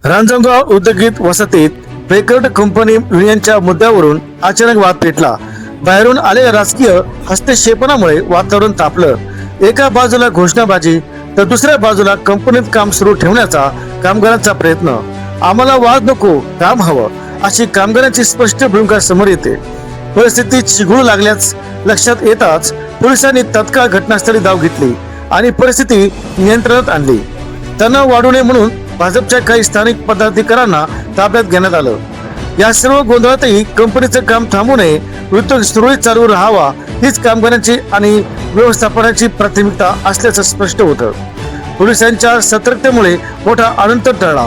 रांजणगाव औद्योगिक वसाहतीत पेकर्ड कंपनी युनियनच्या मुद्द्यावरून अचानक वाद पेटला. बाहेरून आलेल्या राजकीय हस्तक्षेपणामुळे वातावरण तापलं. एका बाजूला घोषणाबाजी तर दुसऱ्या बाजूला कंपनीत काम सुरू ठेवण्याचा कामगारांचा प्रयत्न. आम्हाला वाद नको, काम हवं अशी कामगारांची स्पष्ट भूमिका समोर येते. परिस्थिती चिघळू लागल्याच लक्षात येताच पोलिसांनी तत्काळ घटनास्थळी धाव घेतली आणि परिस्थिती नियंत्रणात आणली. तणाव वाढू नये म्हणून भाजपच्या काही स्थानिक पदाधिकाऱ्यांना ताब्यात घेण्यात आलं. या सर्व गोंधळातही कंपनीचं काम थांबू नये, उद्योग सुरळीत चालू राहावा हीच कामगारांची आणि व्यवस्थापनाची प्राथमिकता असल्याचं स्पष्ट होतं. पोलिसांच्या सतर्कतेमुळे मोठा अनंत टळला.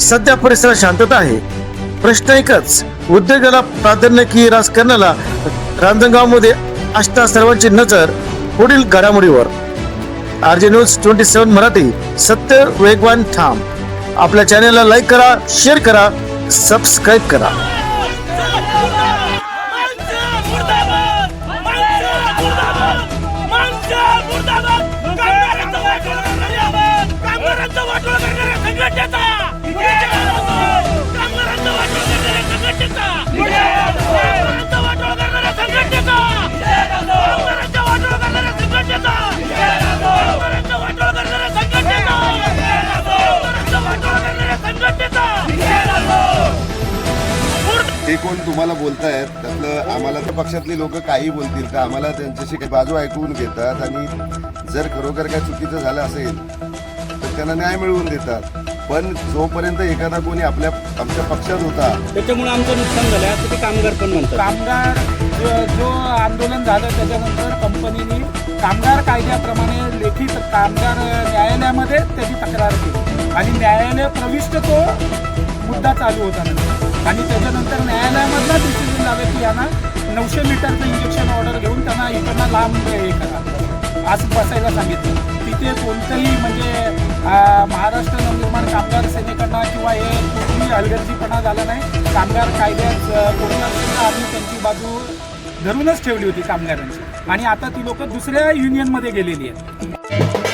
सध्या परिसरात शांतता आहे. प्रश्न एकच, उद्योगाला प्राधान्य की राजकारणाला? रांजणगावमध्ये असता सर्वांची नजर पुढील घडामोडीवर. RJ न्यूज 27 मराठी, सत्य वेगवान ठाम. आपल्या चॅनलला लाईक करा, शेअर करा, सबस्क्राईब करा. ते कोण तुम्हाला बोलतायत त्यातलं आम्हाला तर पक्षातली लोक काही बोलतील का आम्हाला त्यांच्याशी काही बाजू ऐकवून घेतात आणि जर खरोखर काय चुकीचं झालं असेल तर त्यांना न्याय मिळवून देतात. पण जोपर्यंत एखादा कोणी आमच्या पक्षात होता त्याच्यामुळे आमचं नुकसान झालं असं ते कामगार पण म्हणतात. कामगार जो आंदोलन झालं त्याच्यानंतर कंपनीने कामगार कायद्याप्रमाणे लेखी कामगार न्यायालयामध्ये त्याची तक्रार केली आणि न्यायालय प्रविष्ट तो मुद्दा चालू होता आणि त्याच्यानंतर न्यायालयामधला डिसिजन झालं की यांना 900 मीटरचं इंजेक्शन ऑर्डर घेऊन त्यांना इकडनं लांब हे करा असं बसायला सांगितलं. तिथे कोणतंही म्हणजे महाराष्ट्र नवनिर्माण कामगार सेनेकडनं किंवा हे कुठलीही हलगर्जीपणा झाला नाही. कामगार कायद्यात कोणत्या आम्ही त्यांची बाजू धरूनच ठेवली होती कामगारांची आणि आता ती लोक दुसऱ्या युनियनमध्ये गेलेली आहेत.